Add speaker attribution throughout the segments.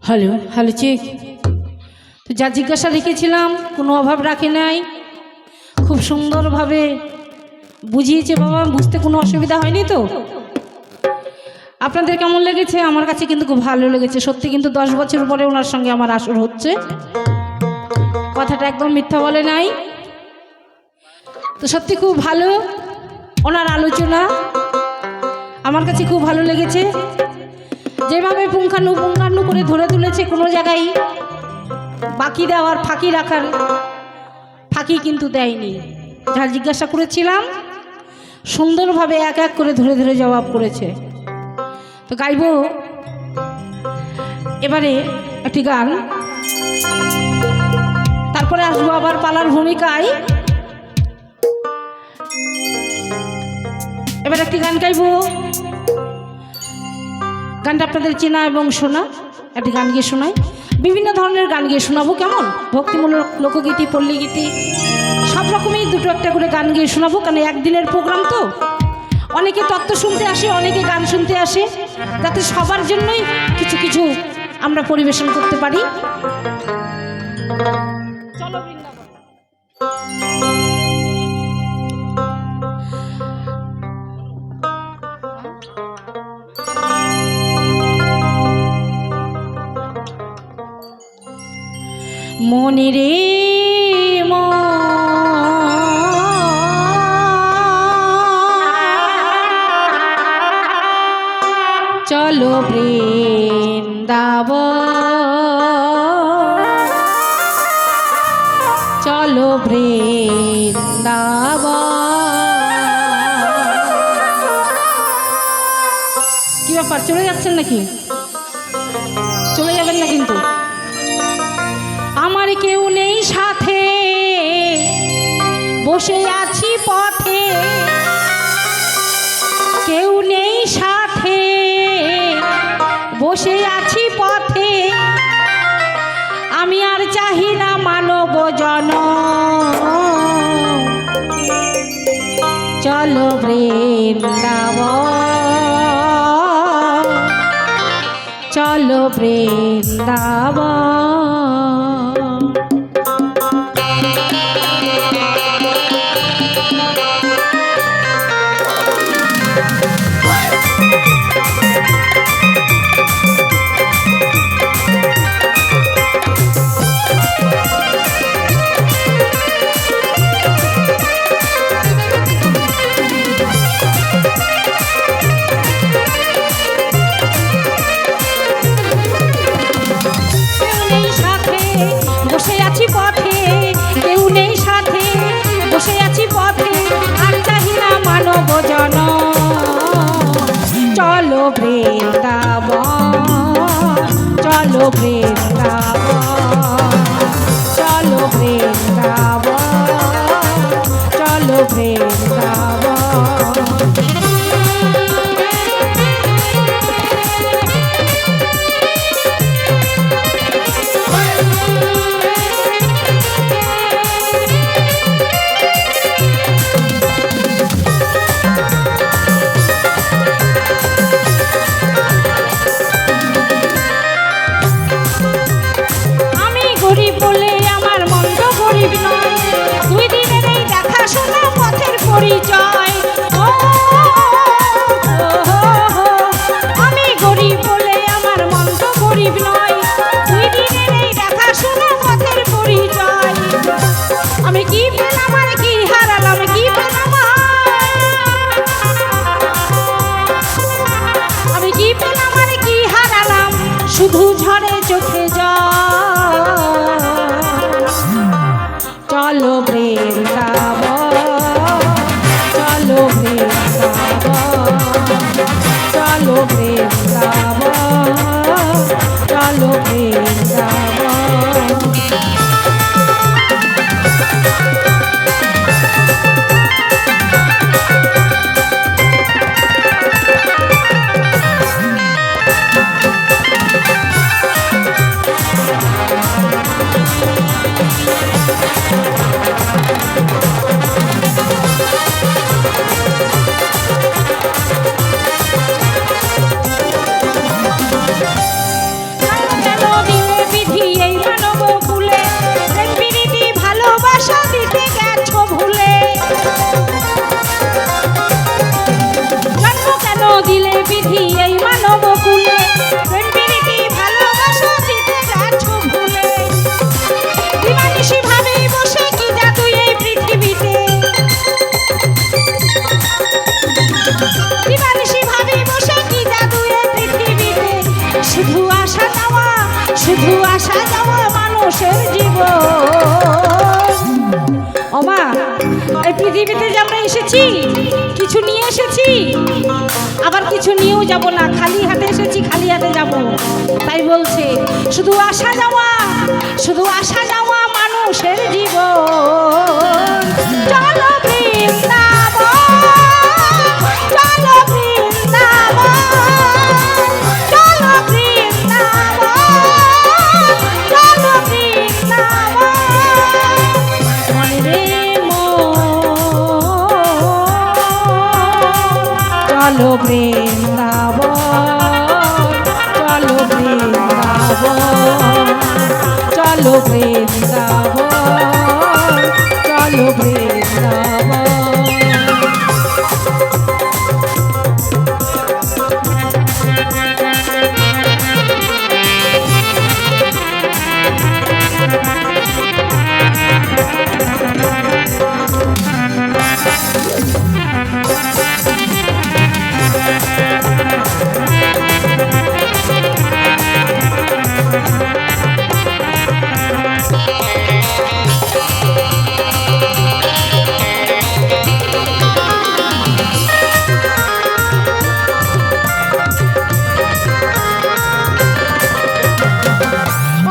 Speaker 1: Hello hello check. তো যা জিজ্ঞাসা রেখেছিলাম কোনো অভাব রাখে নাই, খুব সুন্দরভাবে বুঝিয়েছে বাবা, বুঝতে কোনো অসুবিধা হয়নি তো? আপনাদের কেমন লেগেছে? আমার কাছে কিন্তু খুব ভালো লেগেছে সত্যি, কিন্তু 10 বছর পরে ওনার সঙ্গে আমার আসর হচ্ছে, কথাটা একদম মিথ্যা বলে নাই। তো সত্যি খুব ভালো ওনার আলোচনা, আমার কাছে খুব ভালো লেগেছে। যেভাবে পুঙ্খানু করে ধরে তুলেছে, কোনো জায়গায় বাকি দেওয়ার ফাঁকি রাখার ফাঁকি কিন্তু দেয়নি। যা জিজ্ঞাসা করেছিলাম সুন্দরভাবে এক এক করে ধরে ধরে জবাব করেছে। তো গাইব এবারে একটি গান, তারপরে আসবো আবার পালার ভূমিকায়। এবার একটি গান গাইব, গানটা আপনাদের চেনা এবং শোনা, একটি গান গিয়ে শোনাই। বিভিন্ন ধরনের গান গিয়ে শোনাবো, কেমন ভক্তিমূলক, লোকগীতি, পল্লীগীতি, সব রকমই দুটো একটা করে গান গিয়ে শোনাবো। কারণ একদিনের প্রোগ্রাম তো, অনেকে তত্ত্ব শুনতে আসে, অনেকে গান শুনতে আসে, যাতে সবার জন্যই কিছু কিছু আমরা পরিবেশন করতে পারি। চলো বৃন্দাবন। মনে রে চলো বৃন্দাবন, চলো বৃন্দাবন। কি ব্যাপার, চলে যাচ্ছেন নাকি? চলে যাবেন না কিন্তু। আমার কেউ নেই সাথে, বসে আছি পথে, কেউ নেই সাথে, বসে আছি পথে, আমি আর চাহি না মানব জন, চলো বৃন্দাবন, চলো বৃন্দাবন। বসে আছি পথে, কেউ নেই সাথে, বসে আছি পথে, আর চাহি না মানব জন, চলো বৃন্দাবন, চলো বৃন্দাবন, চলো বৃন্দাবন, চলো বৃন্দাবন। পরিচয় আমি গরিব বলে আমার মন তো গরিব নয়, 2 দিনের এই দেখাশোনা পথের পরিচয়। আমি কি পেলাম আর কি হারালাম, কি পেলাম, আমি কি আসা যাওয়া মানুষের জীবন। ও মা, এই পৃথিবীতে যে আমরা এসেছি কিছু নিয়ে এসেছি, আবার কিছু নিয়েও যাব না, খালি হাতে এসেছি খালি হাতে যাব। তাই বলছে শুধু আসা যাওয়া, শুধু আসা যাওয়া মানুষের জীবন। চলো বৃন্দাবন, চলো বৃন্দাবন, চলো বৃন্দাবন, চলো বৃন্দাবন। মনে রে চলো বৃন্দাবন, চলো বৃন্দাবন, চলো বৃন্দাবন, চলো বৃন্দাবন।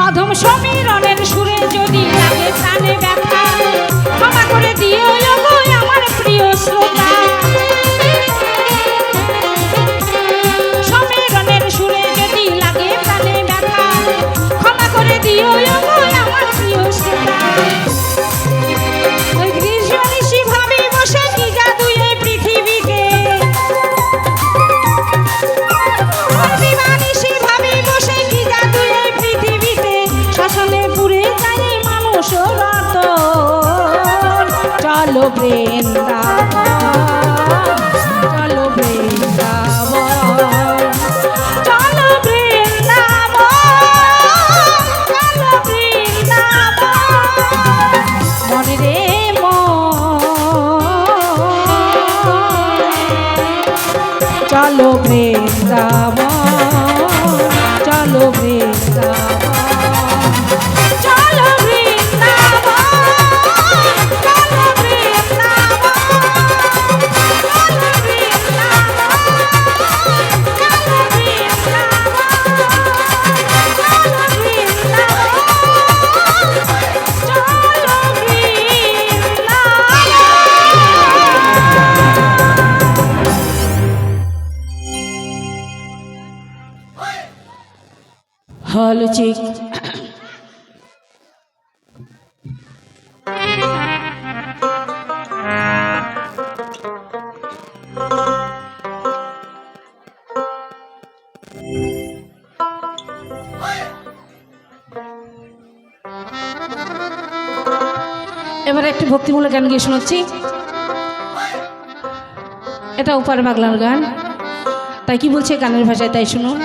Speaker 1: অধম সমীরণের সুরে যদি লাগে প্রাণে ব্যথা, ক্ষমা করে দিও গো আমার প্রিয় শ্রোতা। সমীরণের সুরে যদি লাগে প্রাণে ব্যথা, ক্ষমা করে দিও গো আমার প্রিয় শ্রোতা। ওই গ্রীষ্ম ঋষি ভাবি বসে কি জাদু এই পৃথিবীতে, দিবানিশি ভাবি বসে কি জাদু এই পৃথিবীতে, শ্মশানে পুড়ে যায় মানুষ রতন। চলো বৃন্দাবন, চলো বৃন্দাবন, চলো বৃন্দাবন, চলো বৃন্দাবন। মনে রে চলো বৃন্দাবন, চলো বৃন্দাবন, চলো বৃন্দাবন, চলো বৃন্দাবন, চলো বৃন্দাবন, চলো হলো চিক। এবারে একটি ভক্তিমূলক গান গিয়ে শোনাচ্ছি। এটা ওপার বাংলার গান, তাই কি বলছে গানের ভাষায় তাই শুনুন।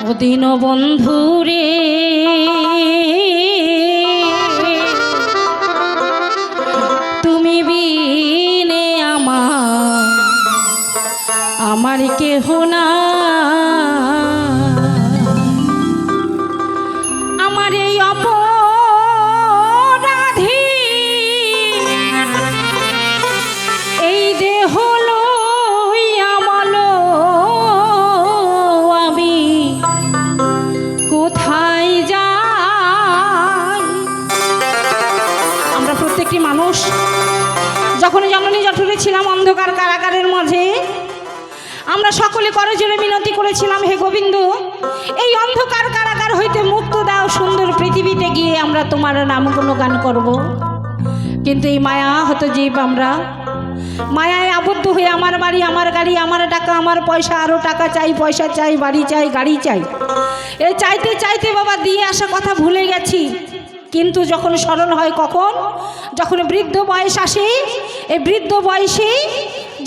Speaker 1: ও দীনবন্ধু রে তুমি বিনে আমার কেহ না, আমার এই অপরাধী এই দেহ লইয়া মলো আমি কোথায় যাই। আমরা প্রত্যেকটি মানুষ যখন জননী জঠরে ছিলাম অন্ধকার কারাগারের মাঝে, আমরা সকলে করজোড়ে মিনতি করেছিলাম, হে গোবিন্দ এই অন্ধকার কারাগার হইতে মুক্ত দাও, সুন্দর পৃথিবীতে গিয়ে আমরা তোমার নাম গুণগান করব। কিন্তু এই মায়া হতো জীব, আমরা মায়ায় আবদ্ধ হয়ে আমার বাড়ি, আমার গাড়ি, আমার টাকা, আমার পয়সা, আরও টাকা চাই, পয়সা চাই, বাড়ি চাই, গাড়ি চাই, এই চাইতে চাইতে বাবা দিয়ে আসা কথা ভুলে গেছি। কিন্তু যখন স্মরণ হয় কখন, যখন বৃদ্ধ বয়স আসে, এই বৃদ্ধ বয়সে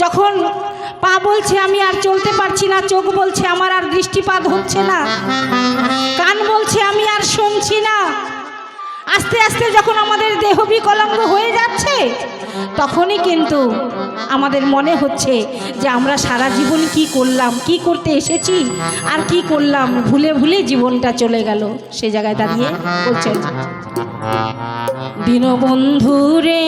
Speaker 1: যখন পা বলছে আমি আর চলতে পারছি না, চোখ বলছে আমার আর দৃষ্টিপাত হচ্ছে না, কান বলছে আমি আর শুনছি না, আস্তে আস্তে আস্তে যখন আমাদের দেহ বিকলাঙ্গ হয়ে যাচ্ছে, তখনই কিন্তু আমাদের মনে হচ্ছে যে আমরা সারা জীবন কি করলাম, কি করতে এসেছি আর কি করলাম, ভুলে ভুলে জীবনটা চলে গেল। সে জায়গায় দাঁড়িয়ে বলছেন, দীনবন্ধু রে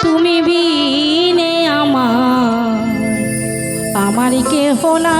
Speaker 1: তুমি বিনে আমার কেহ না।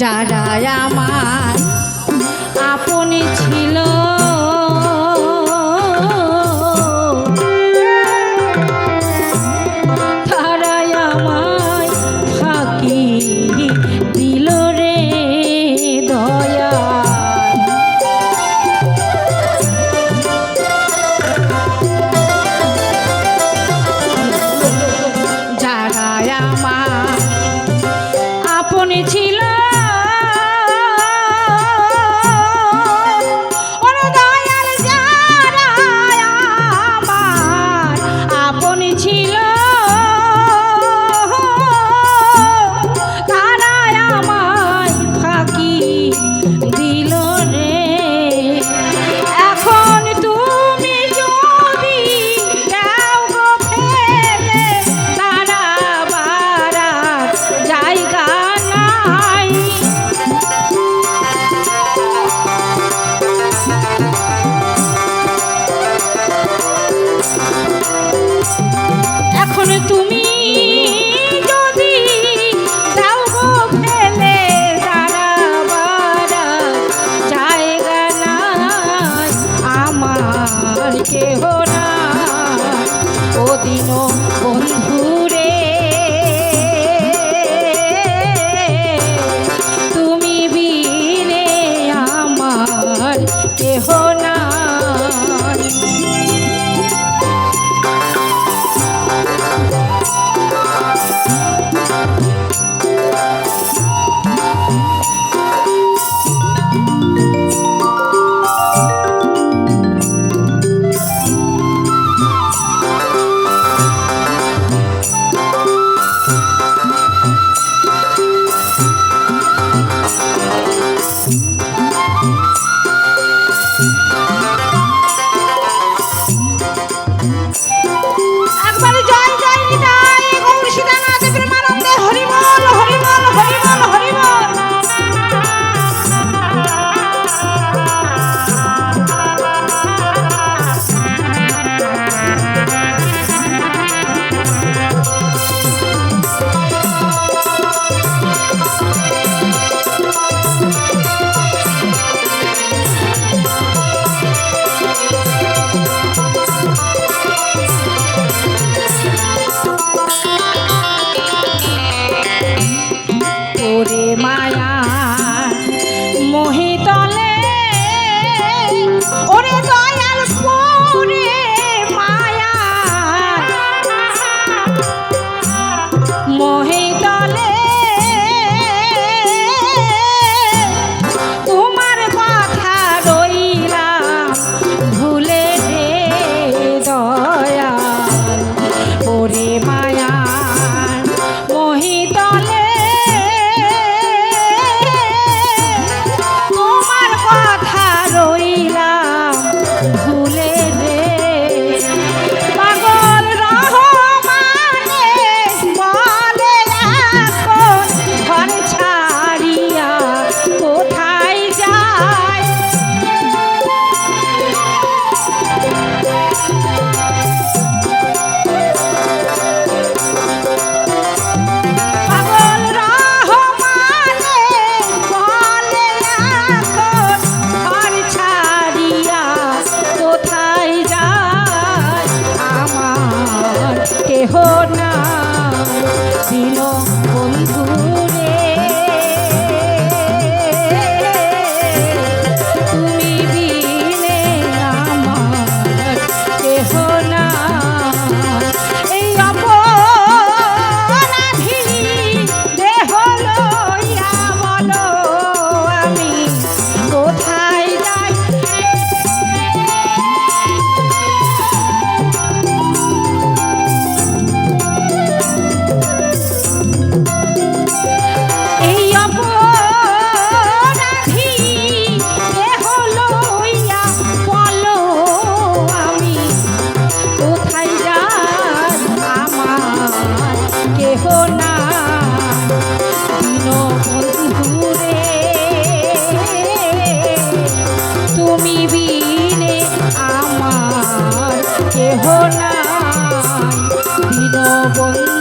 Speaker 1: যারা আমার আপনি ছিল তারাই আমায় ফাঁকি দিল রে দয়া। যারা আমার আপনি ছিল তুমি যদি যাও গো ফেলে তারা বারা দীনবন্ধু